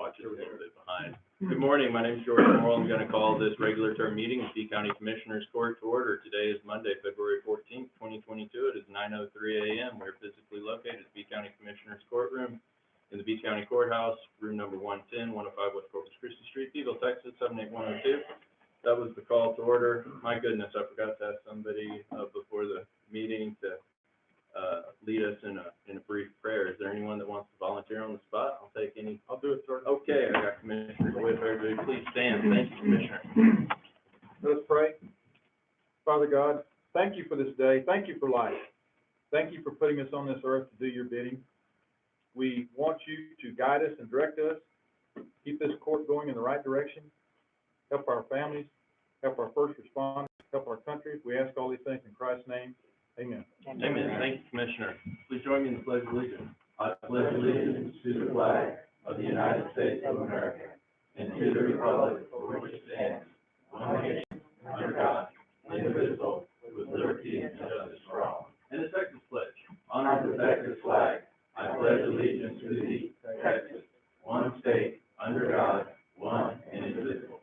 watch it a little bit behind. Good morning, my name is George Morrell. I'm going to call this regular term meeting of P County Commissioners Court to order. Today is Monday, February 14th, 2022. It is 9:03 a.m. We're physically located at P County Commissioners Courtroom in the P County Courthouse, room number 110, 105 West Corpus Christi Street, Beeville, Texas, 78102. That was the call to order. My goodness, I forgot to ask somebody before the meeting to lead us in a brief prayer. Is there anyone that wants to volunteer on the spot? I'll take any. I'll do it, sir. Okay, I got Commissioner with everybody. Please stand. Thank you, Commissioner. Let us pray. Father God, thank you for this day. Thank you for life. Thank you for putting us on this earth to do your bidding. We want you to guide us and direct us, keep this court going in the right direction, help our families, help our first responders, help our country. We ask all these things in Christ's name. Amen. Amen. Thank you, Commissioner. Please join me in the Pledge of Allegiance. I pledge allegiance to the flag of the United States of America and to the republic for which it stands, one nation, under God, indivisible, with liberty and justice for all. And the Texas Pledge. Honor the Texas flag. I pledge allegiance to thee, Texas, one state, under God, one and indivisible.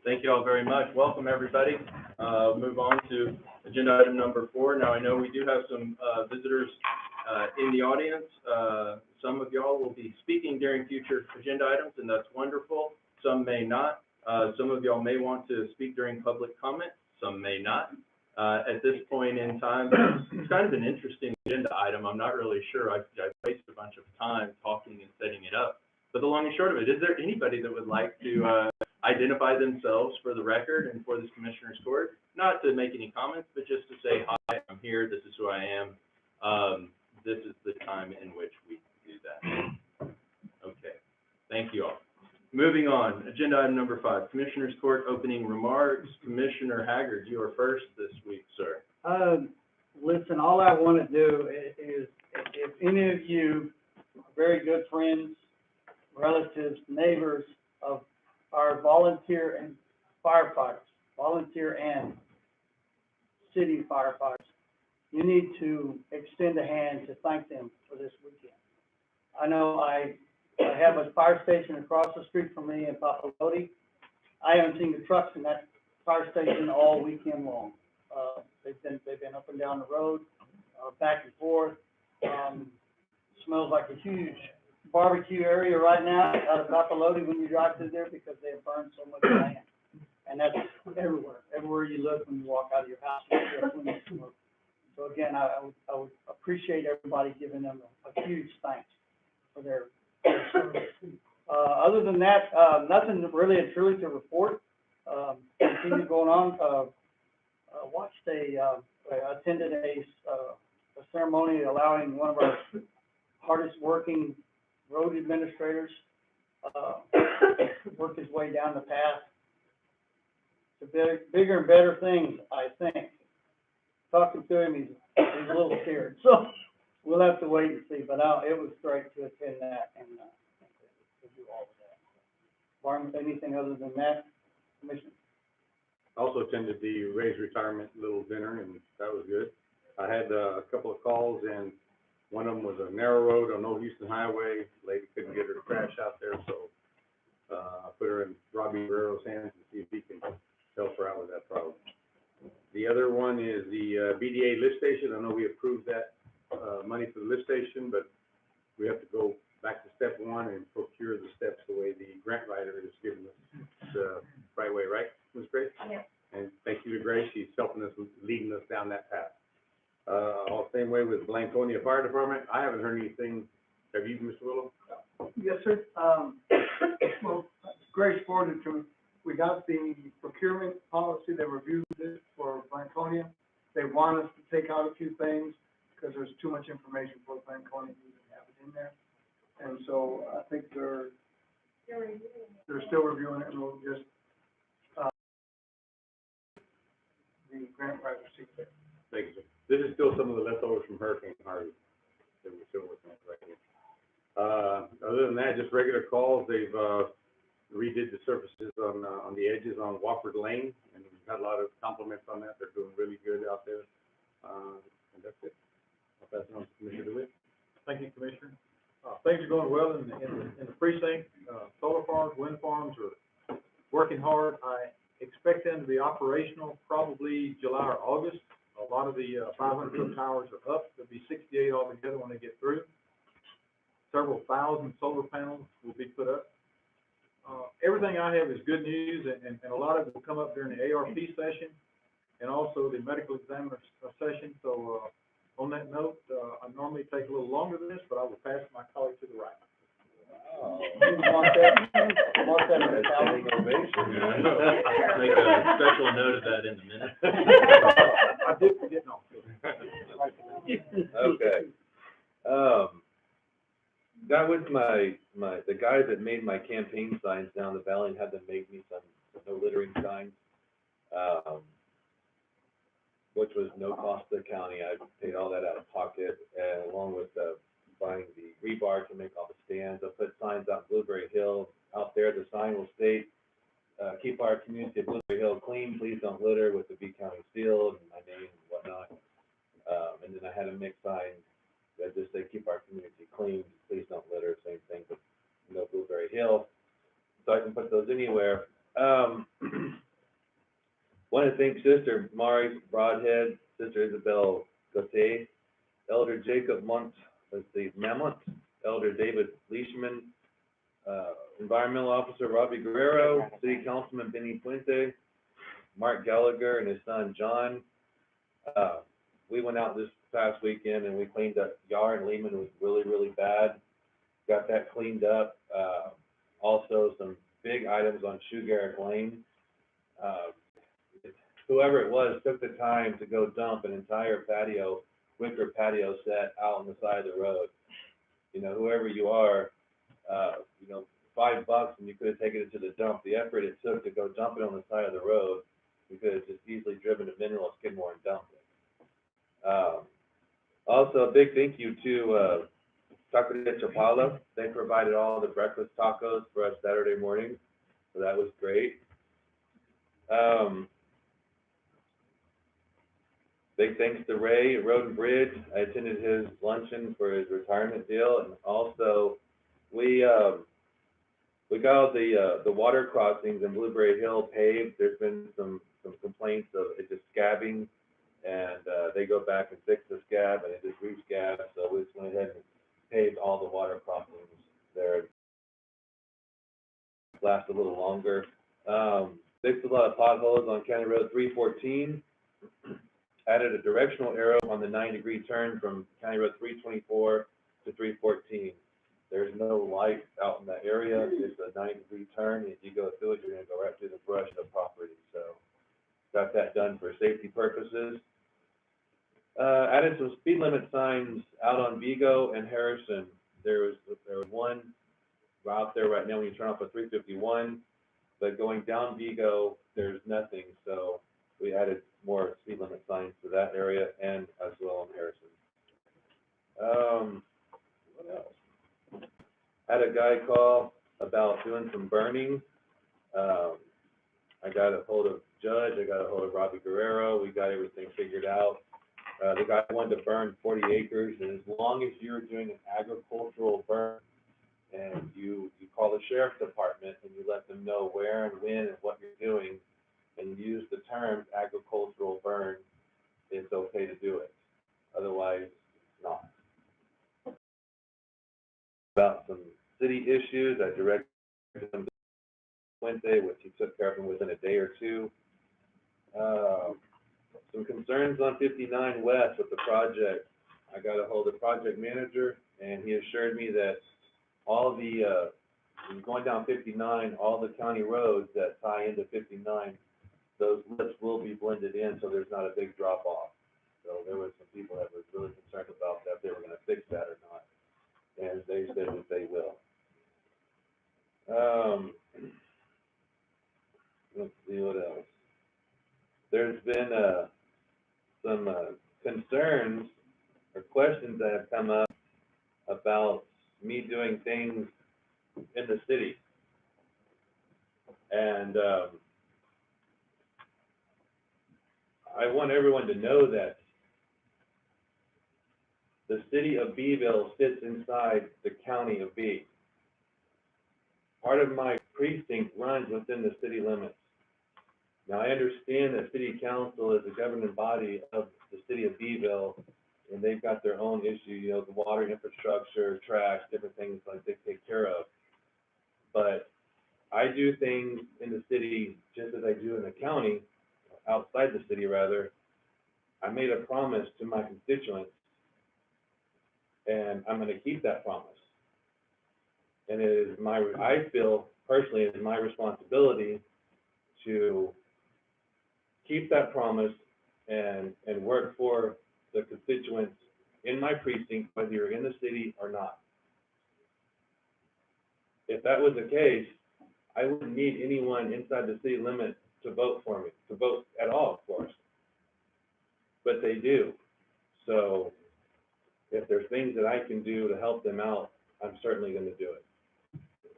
Thank you all very much. Welcome, everybody. Move on to agenda item number 4. Now, I know we do have some visitors in the audience. Some of y'all will be speaking during future agenda items, and that's wonderful. Some may not. Some of y'all may want to speak during public comment. Some may not. At this point in time, it's kind of an interesting agenda item. I'm not really sure. I've wasted a bunch of time talking and setting it up. But the long and short of it, is there anybody that would like to identify themselves for the record and for this Commissioner's Court? Not to make any comments, but just to say, hi, I'm here, this is who I am. This is the time in which we do that. Okay, thank you all. Moving on, agenda item number 5, Commissioner's Court opening remarks. Commissioner Haggard, you are first this week, sir. Listen, all I want to do is, if any of you are very good friends, relatives, neighbors of our volunteer and firefighters, volunteer and city firefighters, you need to extend a hand to thank them for this weekend. I know I have a fire station across the street from me in Papalote. I haven't seen the trucks in that fire station all weekend long. They've been up and down the road, back and forth. Smells like a huge barbecue area right now out of Papalote when you drive through there, because they have burned so much land. And that's everywhere. Everywhere you look when you walk out of your house, you see a plume of smoke. So again, I would appreciate everybody giving them a huge thanks for their service. Other than that, nothing really and truly to report. Continue going on. Attended a ceremony allowing one of our hardest working road administrators work his way down the path to bigger and better things, I think. Talking to him, he's a little scared, so we'll have to wait and see. But it was great to attend that and to do all of that. Barring anything other than that, Commissioner. Also attended the Ray's retirement little dinner, and that was good. I had a couple of calls, and one of them was a narrow road on Old Houston Highway. Lady couldn't get her to crash out there, so I put her in Robbie Guerrero's hands to see if he can help her out with that problem. The other one is the BDA lift station. I know we approved that money for the lift station, but we have to go back to step 1 and procure the steps the way the grant writer is giving us the right way, right, Ms. Grace? Yeah. And thank you to Grace. She's helping us, leading us down that path. All the same way with Blanconia Fire Department. I haven't heard anything. Have you, Mr. Willow? Yes, sir. Well, Grace forwarded to me. We got the procurement policy. They reviewed it for Blanconia. They want us to take out a few things because there's too much information for Blanconia to even have it in there. And so I think they're still reviewing it, and we'll just the grant writer see there. Thank you, sir. This is still some of the leftovers from Hurricane Harvey that we're still working on right here. Other than that, just regular calls. They've redid the surfaces on the edges on Wofford Lane, and we've had a lot of compliments on that. They're doing really good out there. And that's it. I'll pass it on to Commissioner DeWitt. Thank you, Commissioner. Things are going well in the precinct. farms, wind farms are working hard. I expect them to be operational probably July or August. A lot of the 500-foot towers are up. There'll be 68 altogether when they get through. Several thousand solar panels will be put up. Everything I have is good news, and a lot of it will come up during the ARP session and also the medical examiner session. So on that note, I normally take a little longer than this, but I will pass my colleague to the right. Want that in the calendar? Standing ovation. Make a special note of that in the minutes. I did forget, no. Okay. That was the guys that made my campaign signs down the valley and had them make me some no littering signs, which was no cost to the county. I paid all that out of pocket, and along with buying the rebar to make all the stands. I put signs out in Blueberry Hill. Out there, the sign will state, keep our community of Blueberry Hill clean, please don't litter, with the B County seal and my name and whatnot. And then I had a mixed sign that just say, keep our community clean, please don't litter, same thing, but no Blueberry Hill. So I can put those anywhere. Want to thank Sister Mari Broadhead, Sister Isabel Gauthier, Elder Jacob Mamont, Elder David Leishman, Environmental Officer Robbie Guerrero, City Councilman Benny Puente, Mark Gallagher and his son John. We went out this past weekend and we cleaned up Yar and Lehman. It was really, really bad. Got that cleaned up. Also some big items on Shoe Garrick Lane. Whoever it was took the time to go dump an entire wicker patio set out on the side of the road. You know, whoever you are, $5 and you could have taken it to the dump. The effort it took to go dump it on the side of the road, you could have just easily driven to Mineral, Skidmore, and dumped it. Also, a big thank you to Taco de Chapala. They provided all the breakfast tacos for us Saturday morning, so that was great. Big thanks to Ray at Road and Bridge. I attended his luncheon for his retirement deal, and also we got all the water crossings in Blueberry Hill paved. There's been some complaints of it just scabbing, and they go back and fix the scab, and it just re-scabs. So we just went ahead and paved all the water crossings there. Last a little longer. Fixed a lot of potholes on County Road 314. Added a directional arrow on the 9-degree turn from County Road 324 to 314. There's no light out in that area. It's a 9-degree turn. If you go through it, you're going to go right through the brush of property. So got that done for safety purposes. Added some speed limit signs out on Vigo and Harrison. There was one out there right now when you turn off at 351, but going down Vigo, there's nothing. So we added more speed limit signs to that area and as well in Harrison. What else? Had a guy call about doing some burning. I got a hold of Judge, I got a hold of Robbie Guerrero, we got everything figured out. The guy wanted to burn 40 acres, and as long as you're doing an agricultural burn, and you call the sheriff's department and you let them know where and when and what you're doing, and use the term agricultural burn, it's okay to do it. Otherwise, it's not. About some city issues, I directed them to Wednesday, which he took care of them within a day or two. Some concerns on 59 West with the project. I got a hold of the project manager, and he assured me that all the, going down 59, all the county roads that tie into 59, those lists will be blended in, so there's not a big drop off. So there were some people that were really concerned about that, if they were going to fix that or not, and they said that they will. Let's see what else. There's been some concerns or questions that have come up about me doing things in the city, and I want everyone to know that the city of Beeville sits inside the county of B. part of my precinct runs within the city limits. Now, I understand that city council is a governing body of the city of Beeville, and they've got their own issue, you know, the water infrastructure, trash, different things like they take care of. But I do things in the city just as I do in the county, outside the city rather. I made a promise to my constituents, and I'm gonna keep that promise. And it is I feel personally it is my responsibility to keep that promise and work for the constituents in my precinct, whether you're in the city or not. If that was the case, I wouldn't need anyone inside the city limits to vote for me, to vote at all, of course. But they do. So if there's things that I can do to help them out, I'm certainly gonna do it,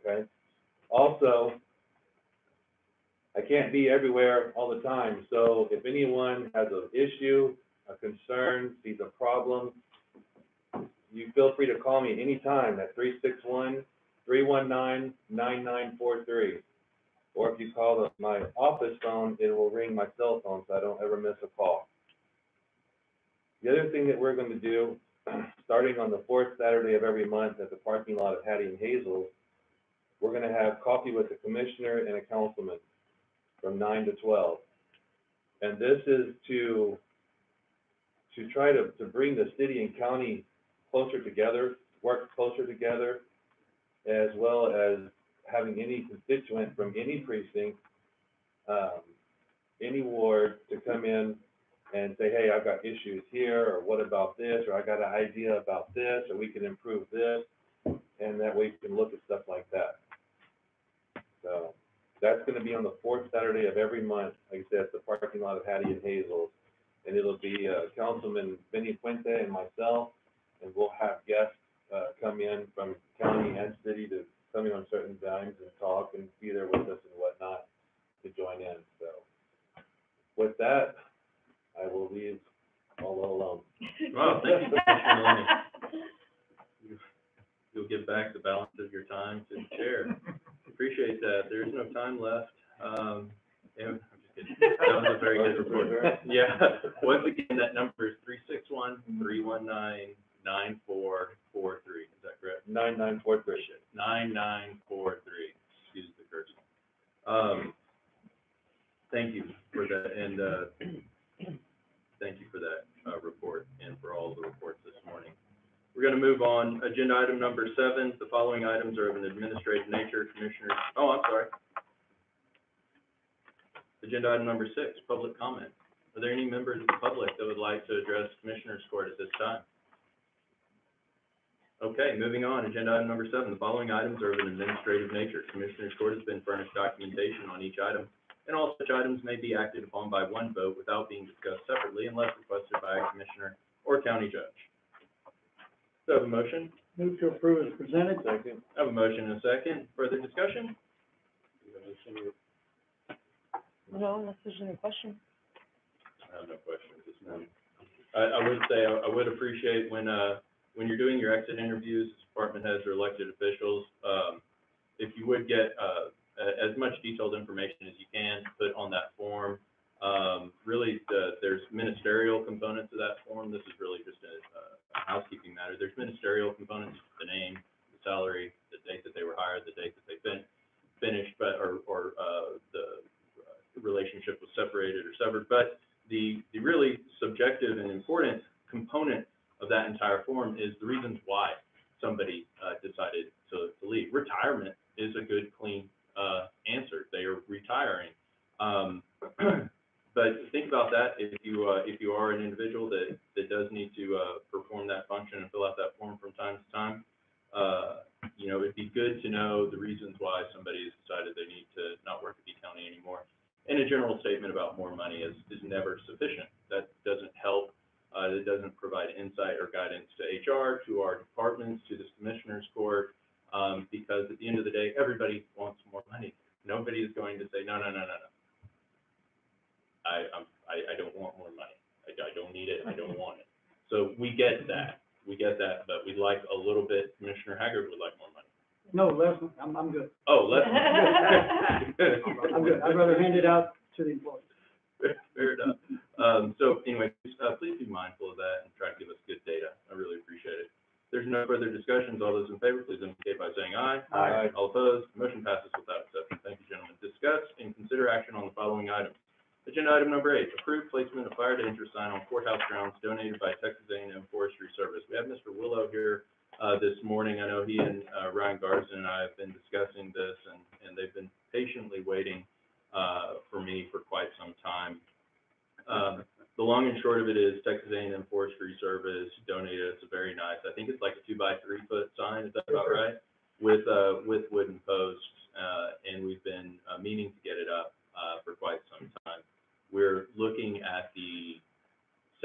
okay? Also, I can't be everywhere all the time, so if anyone has an issue, a concern, sees a problem, you feel free to call me anytime at 361-319-9943. Or if you call my office phone, it will ring my cell phone, so I don't ever miss a call. The other thing that we're going to do, starting on the fourth Saturday of every month at the parking lot of Hattie and Hazel's, we're going to have coffee with a commissioner and a councilman from 9 to 12. And this is to try to bring the city and county closer together, work closer together, as well as having any constituent from any precinct, any ward to come in and say, hey, I've got issues here, or what about this, or I got an idea about this, or we can improve this, and that way we can look at stuff like that. So that's gonna be on the fourth Saturday of every month, like I said, at the parking lot of Hattie and Hazel's. And it'll be Councilman Benny Puente and myself, and we'll have guests come in from county and city to come in on certain times and talk and be there with us and whatnot to join in. So with that, I will leave all alone. Well, thank you, Commissioner Loney. You'll give back the balance of your time to the chair. Appreciate that. There's no time left. Yeah, I'm just kidding. That was a very good report. Yeah. Once again, that number is 361-319-9443. Is that correct? 9943. 9943. Excuse the curse. Thank you for that, and thank you for that report and for all the reports this morning. We're going to move on. Agenda item number 7. The following items are of an administrative nature. Commissioners, oh, I'm sorry. Agenda item number 6, public comment. Are there any members of the public that would like to address Commissioners Court at this time? Okay, moving on. Agenda item number 7. The following items are of an administrative nature. Commissioners Court has been furnished documentation on each item, and all such items may be acted upon by one vote without being discussed separately unless requested by a commissioner or county judge. So I have a motion. Move to approve as presented. Second. I have a motion and a second. Further discussion? No, unless there's any question. I have no questions this morning. I would say, I would appreciate when you're doing your exit interviews, department heads or elected officials, if you would get, as much detailed information as you can put on that form. Really, there's ministerial components of that form. This is really just a housekeeping matter. There's ministerial components, the name, the salary, the date that they were hired, the date that they finished, but, or the relationship was separated or severed. But the really subjective and important component of that entire form is the reasons why somebody decided to leave. Retirement is a good, clean answer. They are retiring. But think about that if you are an individual that does need to perform that function and fill out that form from time to time. You know, it'd be good to know the reasons why somebody has decided they need to not work at B County anymore. And a general statement about more money is never sufficient. That doesn't help. It doesn't provide insight or guidance to HR, to our departments, to the Commissioners Court, because at the end of the day, everybody wants more money. Nobody is going to say, no. I don't want more money. I don't need it. I don't want it. So we get that. But we'd like a little bit, Commissioner Haggard would like more money. No, Les, I'm good. Oh, let's. I'm good. I'd rather hand it out to the employees. Fair enough. So anyway, please be mindful of that and try to give us good data. I really appreciate it. If there's no further discussions, all those in favor, please indicate by saying aye. Aye. All opposed, motion passes without exception. Thank you, gentlemen. Discuss and consider action on the following items. Agenda item number 8, approved placement of fire danger sign on courthouse grounds donated by Texas A&M Forestry Service. We have Mr. Willow here, this morning. I know he and, Ryan Garsden and I have been discussing this, and they've been patiently waiting, for me for quite some time. The long and short of it is Texas A&M Forestry Service donated us a very nice, I think it's like a 2 by 3 foot sign, is that about right? With wooden posts, and we've been, meaning to get it up, for quite some time. We're looking at the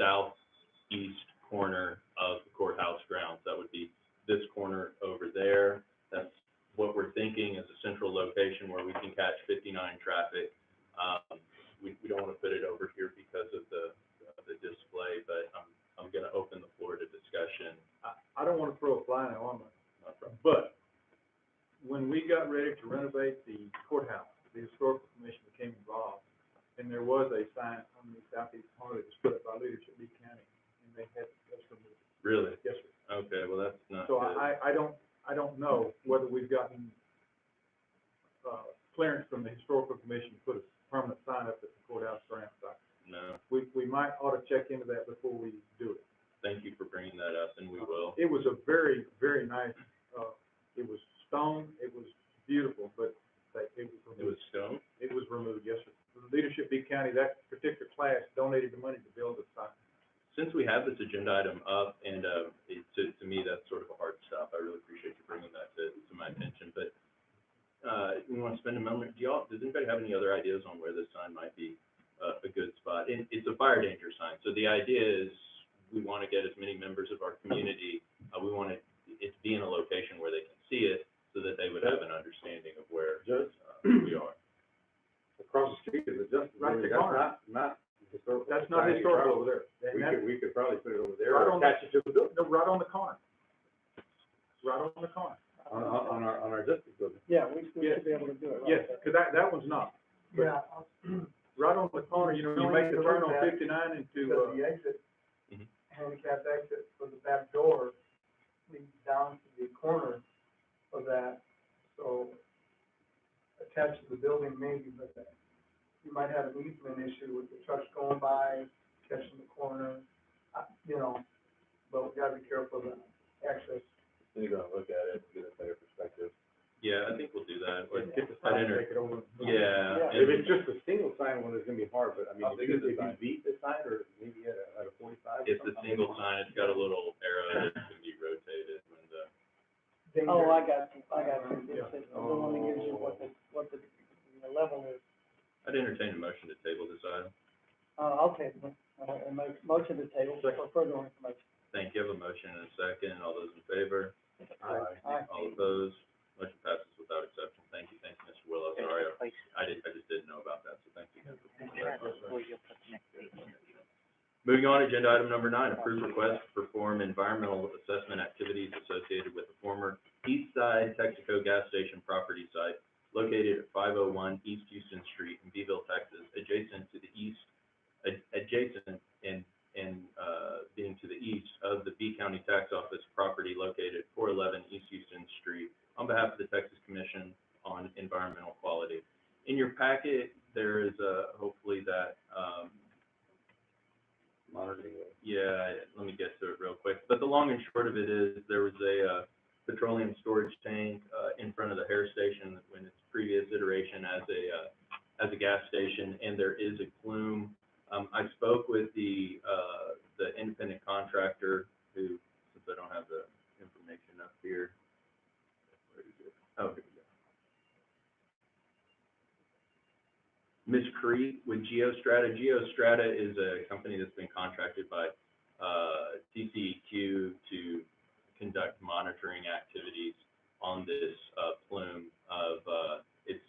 southeast corner of the courthouse grounds. That would be this corner over there. That's what we're thinking is a central location where we can catch 59 traffic. We don't want to put it over here because of the display, but I'm going to open the floor to discussion. I don't want to throw a fly in the armor, but when we got ready to renovate the courthouse, the historical commission became involved, and there was a sign on the southeast corner that was put up by Leadership B County, and they had that's removed. Really? Yes, sir. Okay, well, that's not So good. I don't know whether we've gotten, clearance from the historical commission to put a permanent sign up at the courthouse grounds. No, We might ought to check into that before we do it. thank you for bringing that up, and we will. It was a very, very nice, it was stone, it was beautiful, but it was removed. It was stone? It was removed, yes, sir. Leadership B County, that particular class donated the money to build the sign. Since we have this agenda item up, and to me, that's sort of a hard stop, I really appreciate you bringing that to my attention, but we want to spend a moment, does anybody have any other ideas on where this sign might be a good spot? And it's a fire danger sign, so the idea is we want to get as many members of our community, we want it to be in a location where they can see it, so that they would have an understanding of where we are. Across the street is a justice. Right Building. the corner. That's not historical. That's not Society historical property. over there. We could probably put it over there Right or on the- attach it to the building, No, right on the corner. Right on the corner. on our justice building. Yeah, we Yes. should be able to do it. right Yes, there. because that one's not. Yeah, Right on the corner, you know, you make the turn on 59 into, because the exit, Mhm. handicap exit for the back door leads down to the corner of that, so attached to the building maybe, but you might have an easement issue with the trucks going by, catching the corner, you know, but we gotta be careful of the access. You're gonna look at it, get a better perspective. Yeah, I think we'll do that. get the I'd sign, enter- take it over. Yeah. If it's just a single sign, well, it's gonna be hard, but I mean, How big is the if you sign? beat the sign, or maybe at a 45 or It's a something. single sign, it's got a little arrow that can be rotated when the, Oh, I got you. It's the one that gives you what the level is. I'd entertain a motion to table this item. I'll table it, and make motion to table for further information. Thank you. I have a motion and a second. All those in favor? Aye. All opposed? Motion passes without exception. Thank you, Mr. Willow. Sorry, I just didn't know about that, so thank you. Moving on, agenda item number 9, approved request to perform environmental assessment activities associated with the former Eastside Texaco gas station property site located at 501 East Houston Street in Beeville, Texas, adjacent and being to the east of the B County Tax Office property located at 411 East Houston Street, on behalf of the Texas Commission on Environmental Quality. In your packet, there is hopefully that, Monitoring. yeah, let me get to it real quick. But the long and short of it is, there was a petroleum storage tank in front of the hair station in its previous iteration as a gas station, and there is a plume. I spoke with the independent contractor who, since I don't have the information up here. Where is it? Oh, here we go. Ms. Crete with Geostrata. Geostrata is a company that's been contracted by TCEQ to conduct monitoring activities on this plume of its,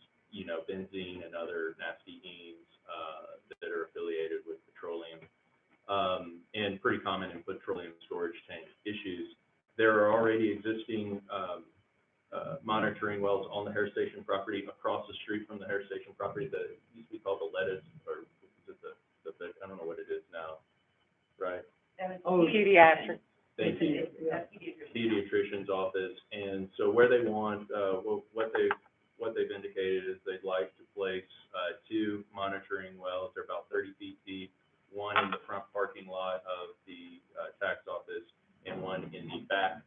benzene and other nasty enes that are affiliated with petroleum, and pretty common in petroleum storage tank issues. There are already existing monitoring monitoring wells on the Hair Station property, across the street from the Hair Station property, that used to be called the Lettuce, or is it I don't know what it is now, right? Oh, Pediatric. Thank you. yeah. Pediatrician's office, and so where they want, what they've indicated is they'd like to place, 2 monitoring wells. They're about 30 feet deep, one in the front parking lot of the, tax office, and one in the back,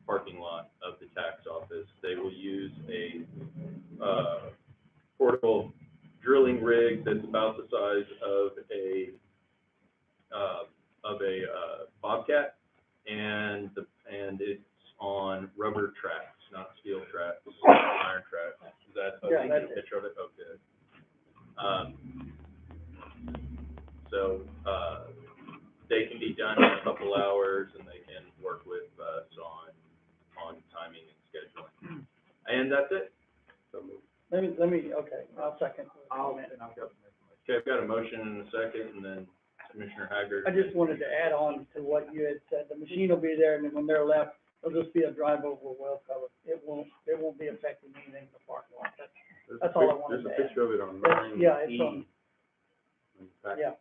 parking lot of the tax office. They will use a, portable drilling rig that's about the size of a Bobcat, and it's on rubber tracks, not steel tracks, iron tracks. Is that, Yeah, you that's get a it. picture of it? Oh, good. So, they can be done in a couple hours, and they can work with us on timing and scheduling. And that's it. So moved. Let me, okay, I'll second. And I've got some information. Okay, I've got a motion and a second, and then Commissioner Haggard. I just wanted to add on to what you had said. The machine will be there, and then when they're left, it'll just be a drive over well cover. It won't be affecting anything in the parking lot. That's all I wanted to There's a add. picture of it on That's- 9E. yeah, it's on- in fact. Yeah.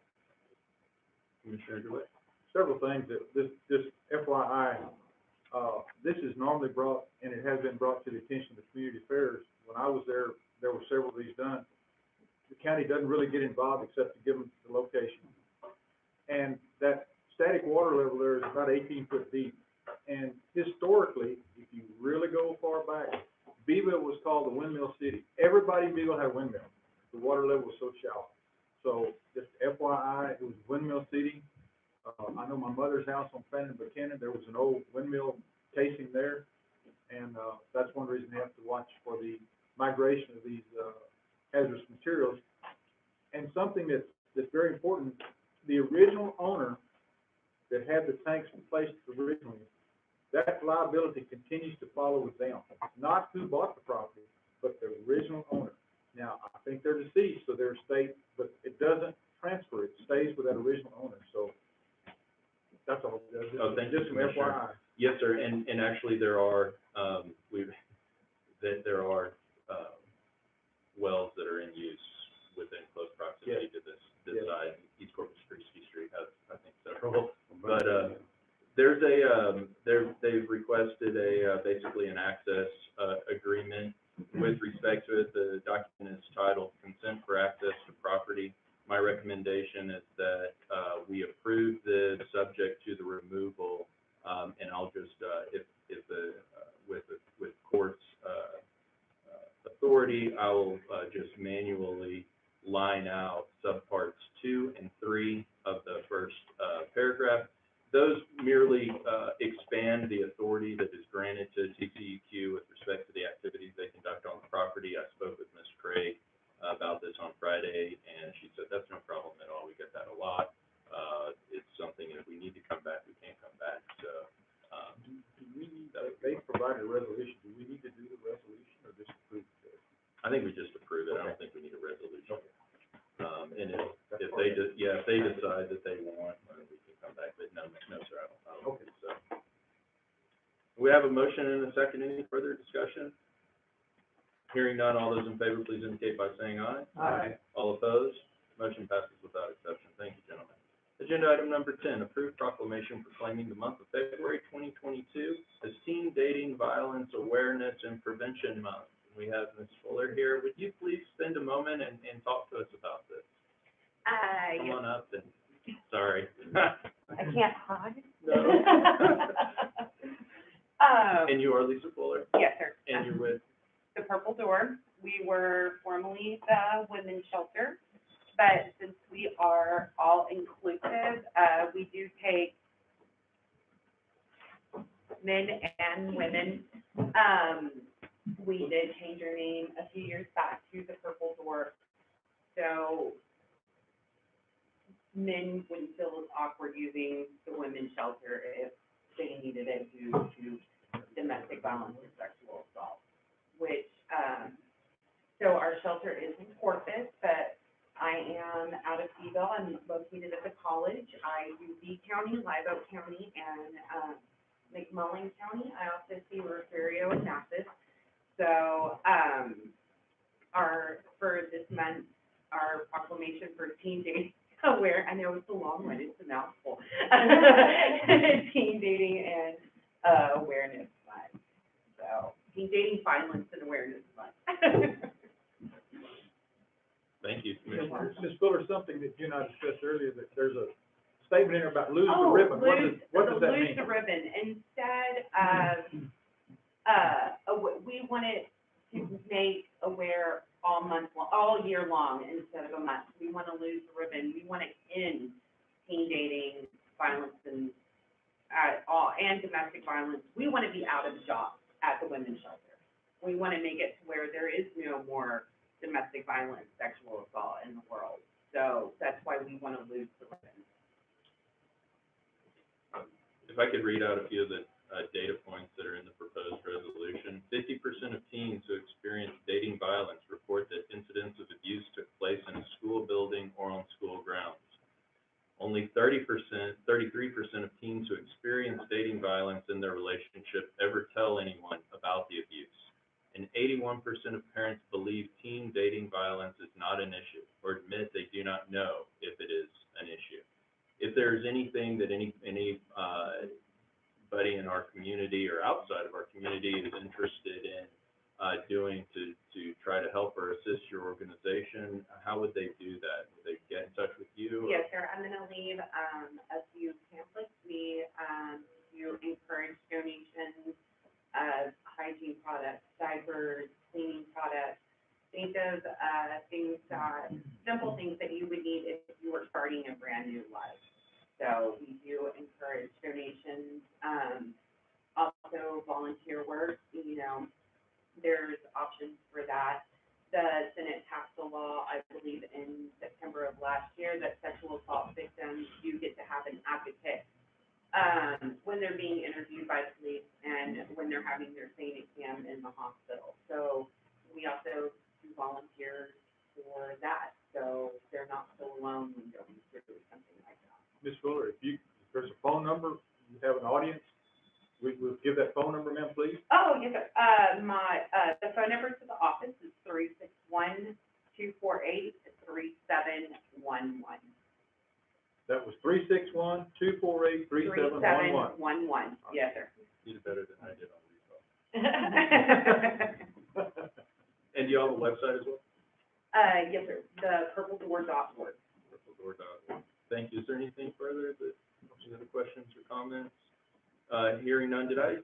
Commissioner DeWitt. Several things that, this FYI, this is normally brought, and it has been brought to the attention of the community affairs. When I was there, there were several of these done. The county doesn't really get involved except to give them the location. And that static water level there is about 18 foot deep. And historically, if you really go far back, Beeville was called the windmill city. Everybody in Beeville had a windmill. The water level was so shallow. So just FYI, it was windmill city. I know my mother's house on Fannin Buchanan, there was an old windmill casing there. And, that's one reason they have to watch for the migration of these, hazardous materials. And something that's very important, the original owner that had the tanks placed originally, that liability continues to follow with them. Not who bought the property, but the original owner. Now, I think they're deceased, so they're estate, but it doesn't transfer, it stays with that original owner, so that's all. Oh, thank you, Just some Commissioner. FYI. Yes, sir, and actually there are, wells that are in use within close proximity to this Yes. side, East Corpus Christi Street has, I think, several. But, there's they've requested basically an access, agreement with respect to it. The document is titled Consent for Access to Property. My recommendation is that, we approve this subject to the removal, and I'll just, with court's, authority, I will, just manually line out subparts 2 and 3 of the first, paragraph. Those merely, expand the authority that is granted to TCEQ with respect to the activities they conduct on the property. I spoke with Ms. Craig about this on Friday, and she said, that's no problem at all, we get that a lot. It's something, if we need to come back, we can come back, so, Do we need, they provided a resolution, do we need to do the resolution or just approve it? I think we just approve it, I don't think we need a resolution. Okay. And if they if they decide that they want, then we can come back, but no, sir, I don't think so. We have a motion and a second, any further discussion? Hearing none, all those in favor, please indicate by saying aye. Aye. All opposed? Motion passes without exception. Thank you, gentlemen. Agenda item number 10, approved proclamation proclaiming the month of February 2022 as Teen Dating Violence Awareness and Prevention Month. We have Ms. Fuller here. Would you please spend a moment and talk to us about this? Come on up and, sorry. I can't hide. No. And you are Lisa Fuller, Yes, sir. and you're with, The Purple Door. We were formerly the Women's Shelter, but since we are all inclusive, we do take men and women. We did change our name a few years back to the Purple Door, so men wouldn't feel as awkward using the Women's Shelter if they needed it due to domestic violence or sexual assault, which, so our shelter is in Courthouse, but I am out of Beeville. I'm located at the college. I do B County, Live Oak County, and McMullen County. I also see Refugio and Nassau. So, for this month, our proclamation for Teen Dating Aware, I know it's a long one, it's a mouthful. Teen Dating and Awareness Month. So, Teen Dating Violence and Awareness Month. Thank you, Commissioner. Ms. Fuller, something that you and I discussed earlier, that there's a statement in there about lose the ribbon. What does that mean? Lose the ribbon. Instead of, we wanted to make aware all year long instead of a month. We want to lose the ribbon. We want to end teen dating, violence, and domestic violence. We want to be out of the job at the women's shelter. We want to make it to where there is no more domestic violence, sexual assault in the world. So that's why we want to lose the ribbon. If I could read out a few of the data points that are in the proposed resolution. 50% of teens who experience dating violence report that incidents of abuse took place in a school building or on school grounds. Only 33% of teens who experience dating violence in their relationship ever tell anyone about the abuse. And 81% of parents believe teen dating violence is not an issue or admit they do not know if it is an issue. If there's anything that anybody in our community or outside of our community is interested in doing to try to help or assist your organization, how would they do that? Would they get in touch with you? Yes, sir. I'm going to leave a few pamphlets. We do encourage donations of hygiene products, diapers, cleaning products. Think of things, simple things that you would need if you were starting a brand new life. So we do encourage donations. Also volunteer work, there's options for that. The Senate passed a law, I believe, in September of last year that sexual assault victims do get to have an advocate when they're being interviewed by police and when they're having their SANE exam in the hospital. So we also do volunteers for that, so they're not so alone when going through something like that. Ms. Fuller, if there's a phone number, you have an audience, we'll give that phone number, ma'am, please. Oh, yes, sir. The phone number to the office is 361-248-3711. That was 361-248-3711. Yes, sir. You did better than I did on recall. And do you have a website as well? Yes, sir. The purpledoor.org. Purpledoor.org. Thank you. Is there anything further any other questions or comments? Hearing none, did I?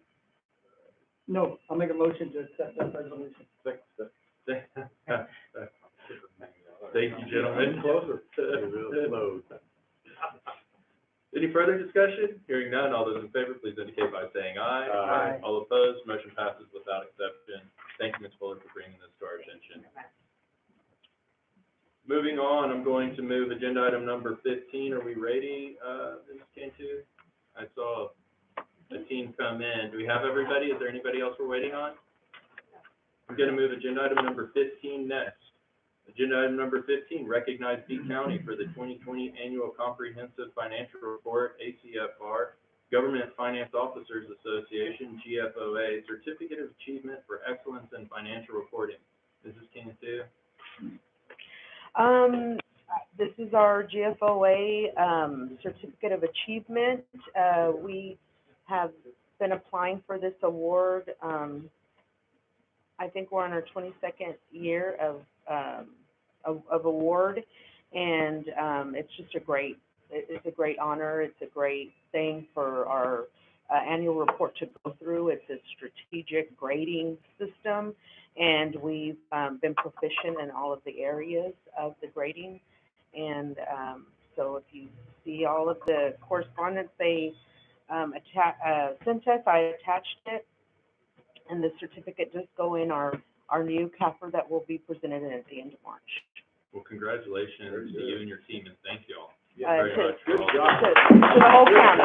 No, I'll make a motion to accept that resolution. Thank you, gentlemen. Closer. Real close. Any further discussion? Hearing none, all those in favor, please indicate by saying aye. Aye. All opposed, motion passes without exception. Thank you, Ms. Fuller, for bringing this to our attention. Moving on, I'm going to move agenda item number 15. Are we ready, Ms. Cantu? I saw a team come in. Do we have everybody? Is there anybody else we're waiting on? I'm going to move agenda item number 15 next. Agenda item number 15, recognize B County for the 2020 Annual Comprehensive Financial Report, ACFR, Government Finance Officers Association, Gfoa, Certificate of Achievement for Excellence in Financial Reporting. Mrs. Cantu? This is our GFOA Certificate of Achievement. We have been applying for this award. I think we're on our 22nd year of award, and it's just a great honor. It's a great thing for our annual report to go through. It's a strategic grading system, and we've been proficient in all of the areas of the grading. And so if you see all of the correspondence they sent us, I attached it, and the certificate just go in our new CAFR that will be presented at the end of March. Well, congratulations to you and your team, and thank you all Yeah, very much for all to the whole county,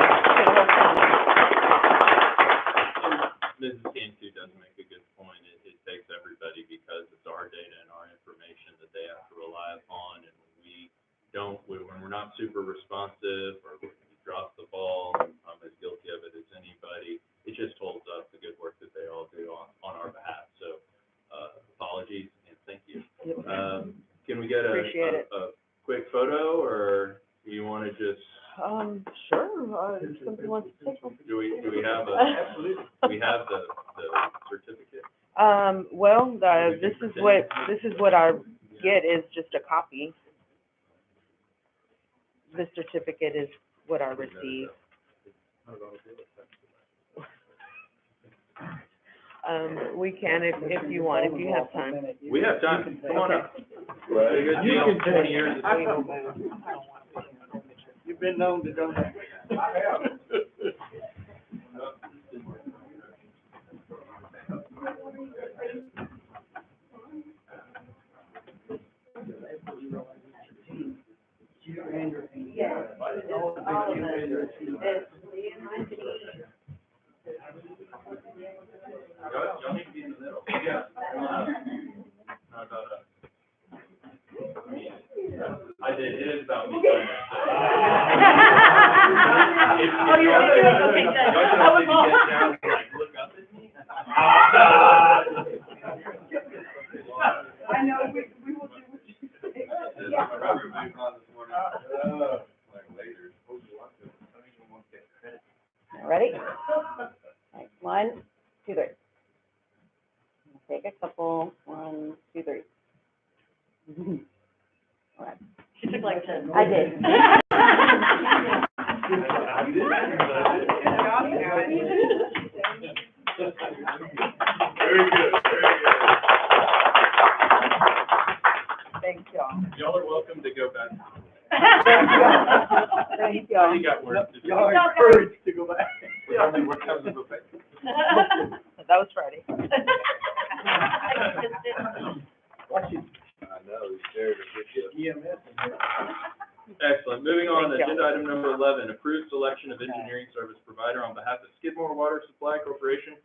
Mrs. Cantu does make a good point. It takes everybody because it's our data and our information that they have to rely upon, and when we're not super responsive or we drop the ball, I'm as guilty of it as anybody. It just holds up the good work that they all do on our behalf. So thank you. Yep. Can we get Appreciate it. a quick photo, or do you wanna just, Sure, if somebody wants to take one. do we have the certificate? Well, this is what I get is just a copy. The certificate is what I receive. We can if you want, if you have time. We have time, come on up. Right. A good You deal, can 20 take- years. You've been known to do that. Yes. Y'all need to be in the middle. Yeah. Not about us. I did, it is about me. Oh, you're okay, okay, good. Y'all should all get down and like look up at me. I know, we will do what you say. Yeah. Ready? Right, 1, 2, 3. Take a couple. 1, 2, 3. All right. She took like 10. I did. Very good, very good. Thank y'all. Y'all are welcome to go back. Thank y'all. You got work to do. Y'all are encouraged to go back. What comes of the paper? That was Friday. I know, he's there to get you. Excellent. Moving on, Thank you. agenda item number 11, approved selection of engineering service provider on behalf of Skidmore Water Supply Corporation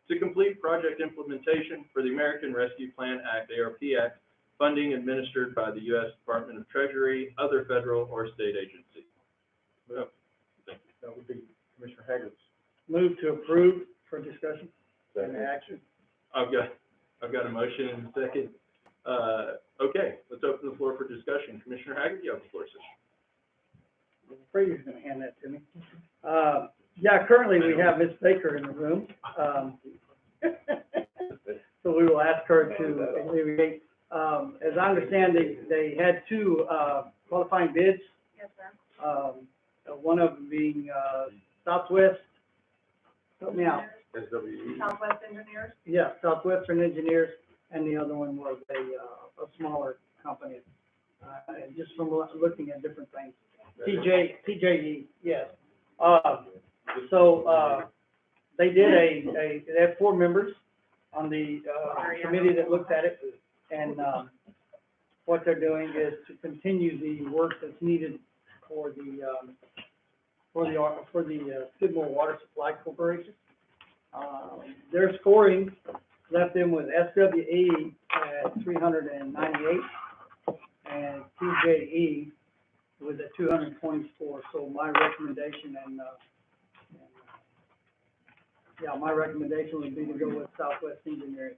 to complete project implementation for the American Rescue Plan Act, ARP Act, funding administered by the U.S. Department of Treasury, other federal or state agencies. Oh, thank you. That would be Commissioner Haggard's. Move to approve for discussion and action. I've got a motion and a second. Okay, let's open the floor for discussion. Commissioner Haggard, you have the floor, sir. I was afraid you were gonna hand that to me. Yeah, currently we have Ms. Baker in the room. So we will ask her to alleviate. As I understand, they had 2, qualifying bids. Yes, sir. One of them being, Southwest, help me out. SWE. Southwest Engineers. Yeah, Southwestern Engineers, and the other one was a smaller company. And just from looking at different things. TJE, yes. They did they had 4 members on the, committee that looked at it. And, what they're doing is to continue the work that's needed for the Skidmore Water Supply Corporation. Their scoring left them with SWE at 398 and TJE with a 224. So my recommendation my recommendation would be to go with Southwest Engineering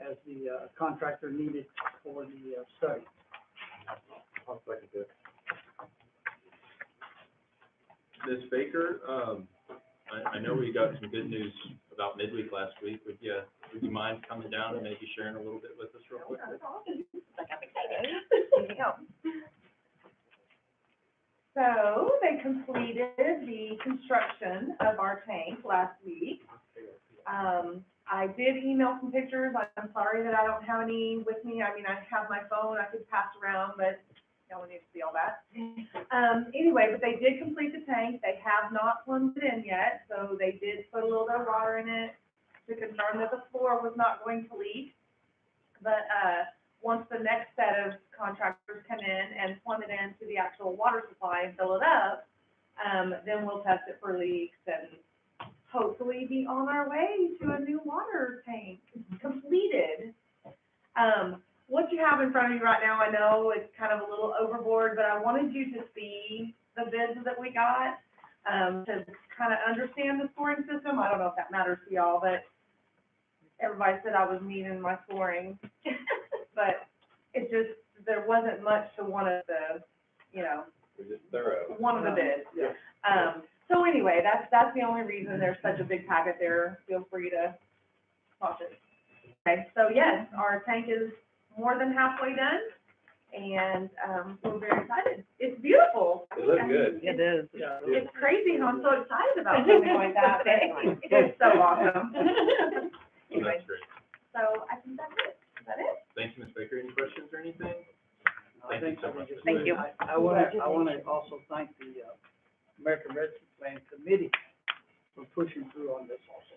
as the contractor needed for the study. I'll second that. Ms. Baker, I know we got some good news about midweek last week. Would you mind coming down and maybe sharing a little bit with us real quick? So they completed the construction of our tank last week. I did email some pictures. I'm sorry that I don't have any with me. I mean, I have my phone I could pass around, but no one needs to see all that. Anyway, but they did complete the tank. They have not plumbed it in yet, so they did put a little bit of water in it to confirm that the floor was not going to leak. But, once the next set of contractors come in and plumb it into the actual water supply and fill it up, then we'll test it for leaks and hopefully be on our way to a new water tank completed. What you have in front of you right now, I know it's kind of a little overboard, but I wanted you to see the bids that we got, to kind of understand the scoring system. I don't know if that matters to y'all, but everybody said I was mean in my scoring. wasn't much to one of the, you know, We're just thorough. one of the bids. Yeah. So anyway, that's the only reason there's such a big packet there. Feel free to toss it. Okay, so yes, our tank is more than halfway done, and, we're very excited. It's beautiful. It looks good. It is. It's crazy how I'm so excited about something like that, but it's so awesome. Anyway, That's great. so I think that's it. Is that it? Thank you, Ms. Baker. Any questions or anything? I Thank you think so much. Thank you. I wanna also thank the, American Rescue Plan Committee for pushing through on this also.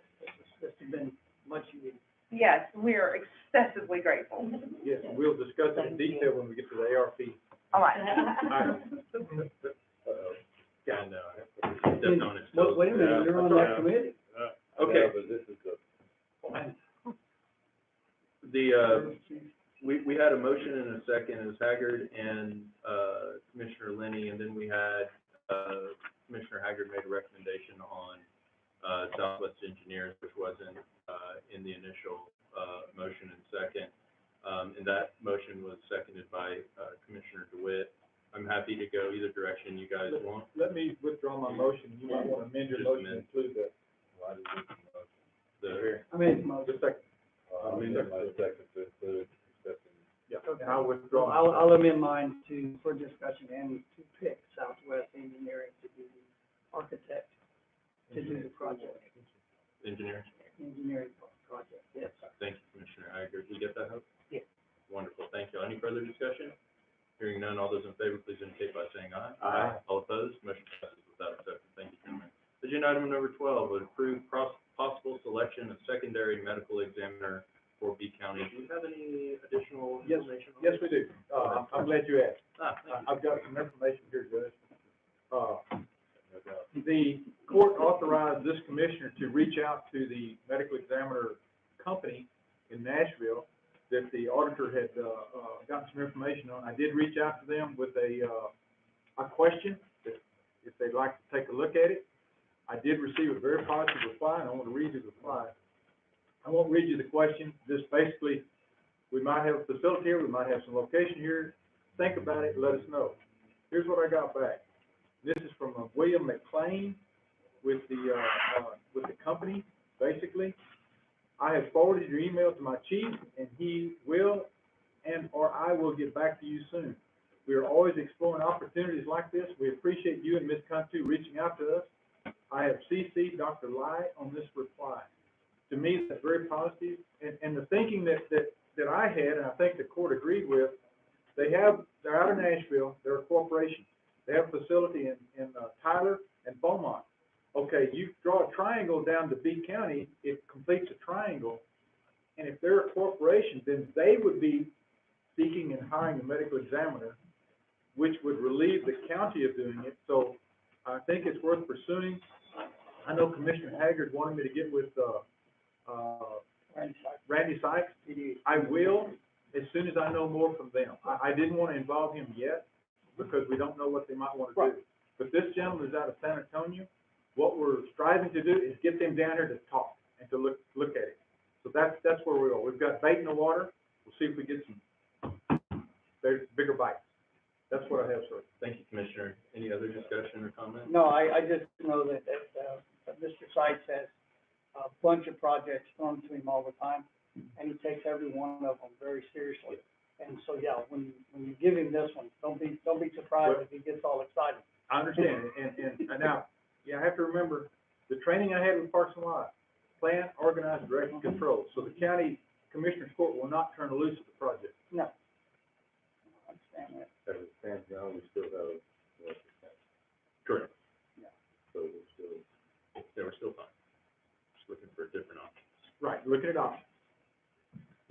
This has been much needed. Yes, we are excessively grateful. Yes, and we'll discuss it in detail when we get to the ARP. All right. Yeah, I know. I have to step on its toes. Wait a minute, you're on that committee. Okay. But this is the, We had a motion and a second, it was Haggard and, Commissioner Lenny, and then we had, Commissioner Haggard made a recommendation on, Southwest Engineers, which wasn't, in the initial, motion and second. And that motion was seconded by, Commissioner DeWitt. I'm happy to go either direction you guys want. Let me withdraw my motion. You might want to amend your Just motion to amend. include that. The, I mean, most. Just a second. I mean, my second to include accepting. Yeah, and I'll withdraw. my I'll second. amend mine for discussion and to pick Southwest Engineering to be the architect, to do the project, engineer, engineering project, yes. thank you, Commissioner Haggard. Did you get that, Hope? Yes. Wonderful, thank you. Any further discussion? Hearing none, all those in favor, please indicate by saying aye. Aye. All opposed, motion passes without exception. Thank you, gentlemen. Agenda item number 12, would approve possible selection of secondary medical examiner for B County. Do we have any additional Yes, information? on yes, this? we do. I'm glad you asked. Ah, thank you. I've got some information here, Judge. The court authorized this commissioner to reach out to the medical examiner company in Nashville that the auditor had, gotten some information on. I did reach out to them with a question, that if they'd like to take a look at it. I did receive a very positive reply, and I want to read you the reply. I won't read you the question, just basically, we might have a facility here, we might have some location here, think about it, let us know. Here's what I got back. This is from William McLean with the company, basically. I have forwarded your email to my chief, and he will or I will get back to you soon. We are always exploring opportunities like this. We appreciate you and Ms. Cantu reaching out to us. I have CC'd Dr. Lai on this reply. To me, that's very positive, and the thinking that I had, and I think the court agreed with, they're out of Nashville, they're a corporation. They have a facility in Tyler and Beaumont. Okay, you draw a triangle down to B County, it completes a triangle, and if they're a corporation, then they would be seeking and hiring a medical examiner, which would relieve the county of doing it. So I think it's worth pursuing. I know Commissioner Haggard wanted me to get with Randy Sykes. I will, as soon as I know more from them. I didn't want to involve him yet, because we don't know what they might want to do. But this gentleman is out of San Antonio. What we're striving to do is get them down here to talk and to look at it. So that's where we are. We've got bait in the water. We'll see if we get some bigger bites. That's what I have, sir. Thank you, Commissioner. Any other discussion or comment? No, I just know that Mr. Sykes has a bunch of projects thrown to him all the time, and he takes every one of them very seriously. And so, yeah, when you give him this one, don't be surprised if he gets all excited. I understand, and now, I have to remember, the training I had with Parks and Wildlife, plan, organize, direct, and control. So the county commissioner's court will not turn loose at the project. No. I understand that. As it stands now, we still have, Correct. Yeah. so we're still. Yeah, we're still fine. Just looking for different options. Right, looking at options.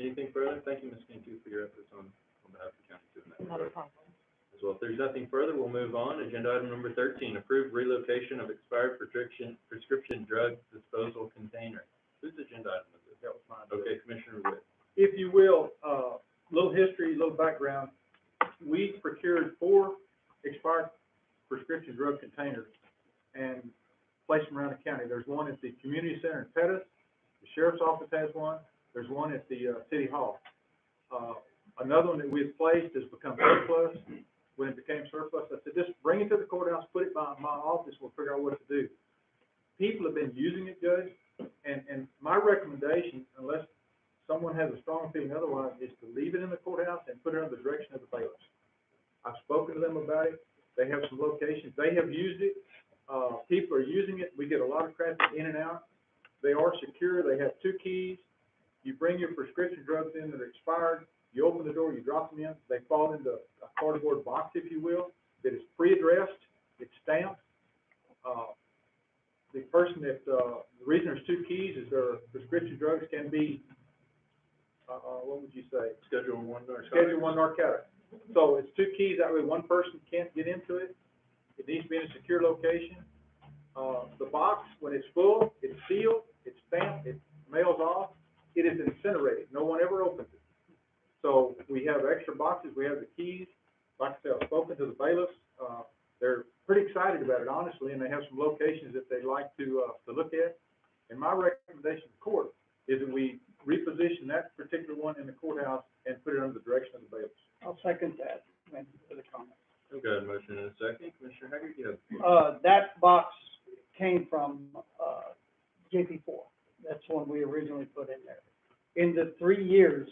Anything further? Thank you, Ms. Cantu, for your efforts on behalf of the county doing that. Not a problem. As well, if there's nothing further, we'll move on. Agenda item number 13, approved relocation of expired prescription drug disposal container. Whose agenda item is it? That was mine. Okay, Commissioner Witt. If you will, little history, little background. We procured 4 expired prescription drug containers and placed them around the county. There's one at the community center in Pettus. The sheriff's office has one. There's one at the city hall. Another one that we had placed has become surplus. When it became surplus, I said, just bring it to the courthouse, put it by my office, we'll figure out what to do. People have been using it, Judge, and my recommendation, unless someone has a strong feeling otherwise, is to leave it in the courthouse and put it under the direction of the bailiffs. I've spoken to them about it. They have some locations. They have used it. People are using it. We get a lot of traffic in and out. They are secure. They have 2 keys. You bring your prescription drugs in that are expired. You open the door, you drop them in. They fall into a cardboard box, if you will, that is pre-addressed. It's stamped. The person that, the reason there's 2 keys is their prescription drugs can be, what would you say? Schedule 1 narcotics. Schedule 1 narcotic. So it's 2 keys, that way one person can't get into it. It needs to be in a secure location. The box, when it's full, it's sealed, it's stamped, it mails off, it is incinerated. No one ever opens it. So we have extra boxes, we have the keys. Like I said, I've spoken to the bailiffs. They're pretty excited about it, honestly, and they have some locations that they'd like to look at. And my recommendation to the court is that we reposition that particular one in the courthouse and put it under the direction of the bailiffs. I'll second that, thank you for the comment. We've got a motion and a second. Commissioner Haggard, you have the floor. That box came from, Gfoa. That's one we originally put in there. In the 3 years,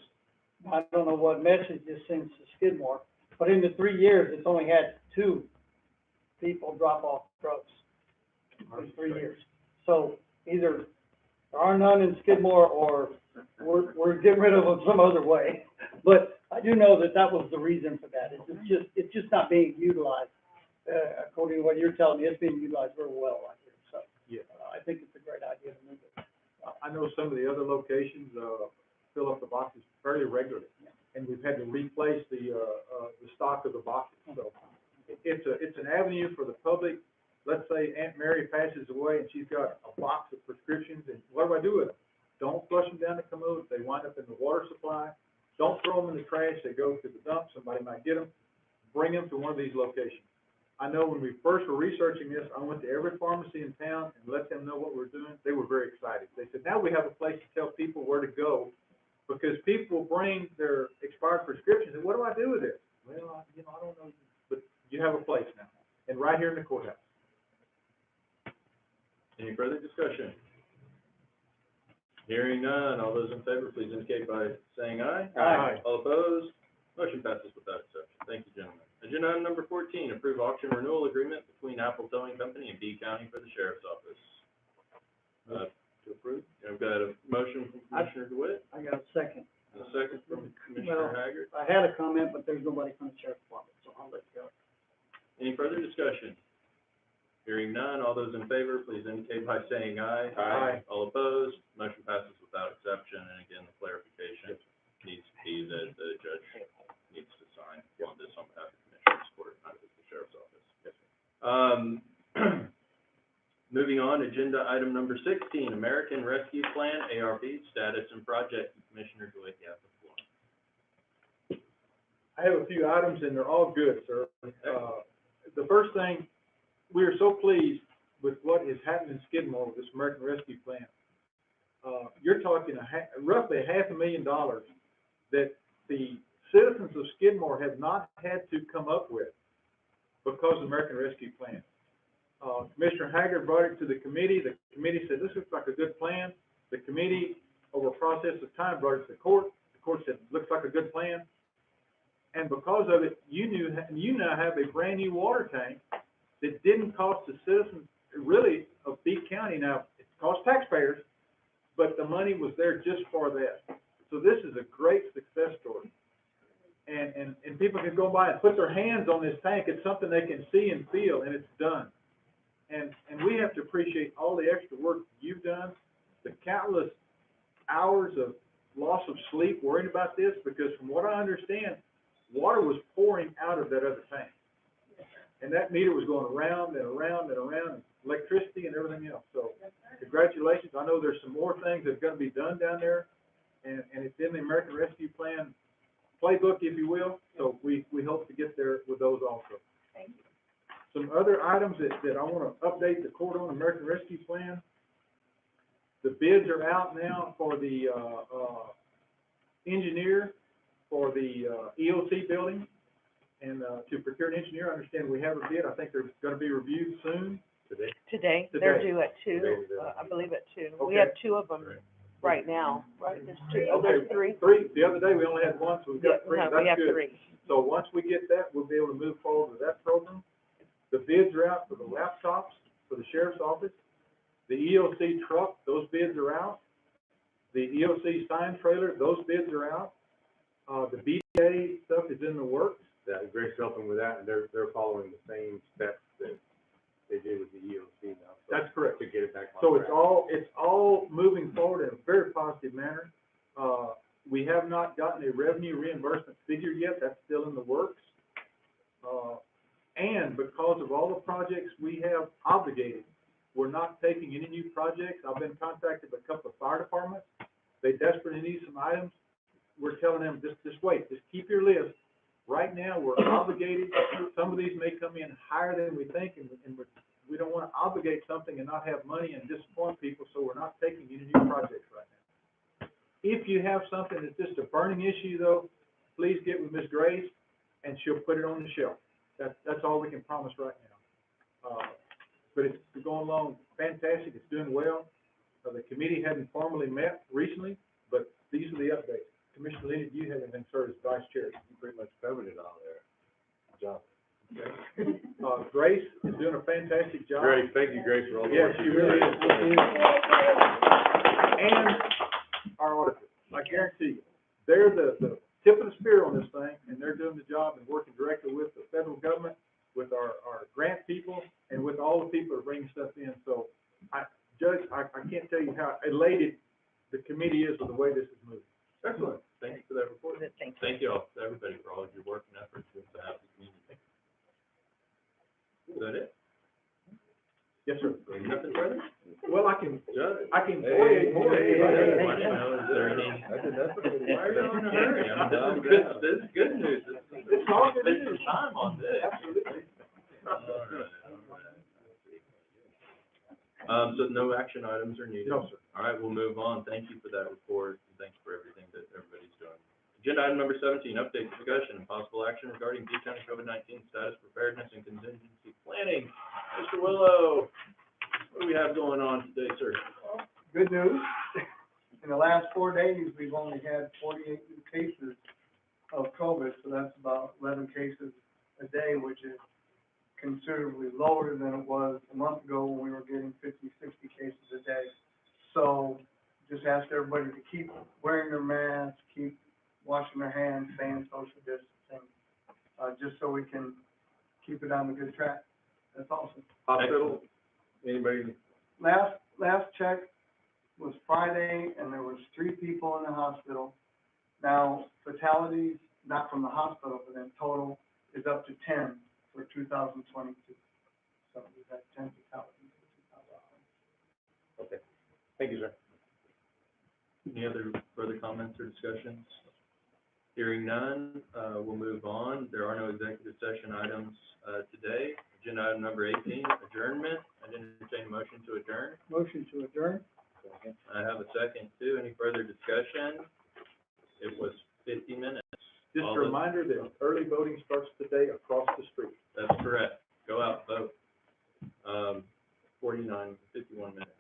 I don't know what message this sends to Skidmore, but in the 3 years, it's only had 2 people drop off drugs in 3 years. So either there are none in Skidmore or we're getting rid of them some other way. But I do know that that was the reason for that. It's just not being utilized. According to what you're telling me, it's being utilized very well right here. So Yeah. I think it's a great idea to move it. I know some of the other locations, fill up the boxes fairly regularly, and we've had to replace the stock of the boxes. So it's an avenue for the public. Let's say Aunt Mary passes away and she's got a box of prescriptions, and what do I do with them? Don't flush them down the commode. They wind up in the water supply. Don't throw them in the trash. They go to the dump. Somebody might get them. Bring them to one of these locations. I know when we first were researching this, I went to every pharmacy in town and let them know what we're doing. They were very excited. They said, now we have a place to tell people where to go, because people will bring their expired prescriptions, and what do I do with it? Well, I don't know, but you have a place now, and right here in the courthouse. Any further discussion? Hearing none, all those in favor, please indicate by saying aye. Aye. All opposed? Motion passes without exception. Thank you, gentlemen. Agenda item number 14, approve auction renewal agreement between Apple Towing Company and B County for the Sheriff's Office. To approve. I've got a motion from Commissioner DeWitt, I got a second. and a second from Commissioner Haggard. I had a comment, but there's nobody from the sheriff's department, so I'll let you go. Any further discussion? Hearing none, all those in favor, please indicate by saying aye. Aye. All opposed? Motion passes without exception, and again, the clarification needs to be that the judge needs to sign on this on behalf of the Commissioner's Court, not just the Sheriff's Office. Moving on, agenda item number 16, American Rescue Plan, ARP, status and project. Commissioner DeWitt, you have the floor. I have a few items, and they're all good, sir. The first thing, we are so pleased with what is happening in Skidmore with this American Rescue Plan. You're talking roughly $500,000 that the citizens of Skidmore have not had to come up with because of the American Rescue Plan. Commissioner Haggard brought it to the committee. The committee said, this looks like a good plan. The committee, over a process of time, brought it to the court. The court said, looks like a good plan. And because of it, you now have a brand new water tank that didn't cost the citizens, really, of B County. Now, it cost taxpayers, but the money was there just for that. So this is a great success story. And people can go by and put their hands on this tank. It's something they can see and feel, and it's done. And we have to appreciate all the extra work you've done, the countless hours of loss of sleep worrying about this, because from what I understand, water was pouring out of that other tank. And that meter was going around and around and around, electricity and everything else. So congratulations. I know there's some more things that are going to be done down there, and it's in the American Rescue Plan playbook, if you will. So we hope to get there with those also. Thank you. Some other items that I want to update the court on, American Rescue Plan. The bids are out now for the engineer for the, EOC building, and, to procure an engineer. I understand we have a bid. I think they're gonna be reviewed soon. Today, they're Today. due at 2, Today, today. I believe at 2. Okay. We have 2 of them right now, right? There's 2, oh, Okay, there's 3. Three, the other day we only had one, so we've got three, No, that's we have good. 3. So once we get that, we'll be able to move forward with that program. The bids are out for the laptops for the sheriff's office. The EOC truck, those bids are out. The EOC sign trailer, those bids are out. The BDA stuff is in the works. Yeah, Greg's helping with that, and they're following the same steps that they did with the EOC now. So That's correct. to get it back on So track. it's all moving forward in a very positive manner. We have not gotten a revenue reimbursement figure yet, that's still in the works. And because of all the projects we have obligated, we're not taking any new projects. I've been contacted by a couple of fire departments. They desperately need some items. We're telling them, just wait, just keep your list. Right now, we're obligated. Some of these may come in higher than we think, and we don't want to obligate something and not have money and disappoint people, so we're not taking any new projects right now. If you have something that's just a burning issue, though, please get with Ms. Grace, and she'll put it on the shelf. That's all we can promise right now. But it's going along fantastic, it's doing well. The committee hadn't formally met recently, but these are the updates. Commissioner Lenny, do you have anything, sir, as vice chair? You pretty much covered it all there. Good job. Okay. Grace is doing a fantastic job. Grace, thank you, Grace, for all the Yes, work. she you really do. is. And our auditor, I guarantee you, they're the tip of the spear on this thing, and they're doing the job and working directly with the federal government, with our grant people, and with all the people that are bringing stuff in. So, Judge, I can't tell you how elated the committee is with the way this is moving. Excellent. Thank you for that report. Thank you. Thank you all, to everybody, for all of your work and efforts with the housing community. Is that it? Yes, sir. Nothing further? Well, I can Hey, more. hey, hey, Is there any? Why are you in a hurry? I mean, this is good news. It's all good Spend news. some time on this. Absolutely. So no action items are needed? No, sir. All right, we'll move on. Thank you for that report, and thanks for everything that everybody's doing. Agenda item number 17, update discussion and possible action regarding D County COVID-19 status preparedness and contingency planning. Mr. Willow, what do we have going on today, sir? Good news, in the last 4 days, we've only had 48 new cases of COVID, so that's about 11 cases a day, which is considerably lower than it was a month ago when we were getting 50, 60 cases a day. So just ask everybody to keep wearing their masks, keep washing their hands, staying social distancing, just so we can keep it on the good track. That's awesome. Hospital, anybody? Last check was Friday, and there was 3 people in the hospital. Now, fatalities, not from the hospital, but in total, is up to 10 for 2022. So we've had 10 fatalities in 2020. Okay, thank you, sir. Any other further comments or discussions? Hearing none, we'll move on. There are no executive session items today. Agenda item number 18, adjournment. I entertain a motion to adjourn. Motion to adjourn? I have a second too. Any further discussion? It was 50 minutes. Just All a those- reminder that early voting starts today across the street. That's correct. Go out, vote. 51 minutes.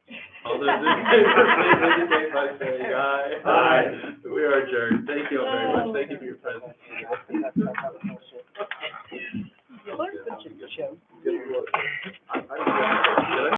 All those in favor, please indicate by saying aye. Aye. We are adjourned. Thank you all very much. Thank you for your presence. You're such a joke.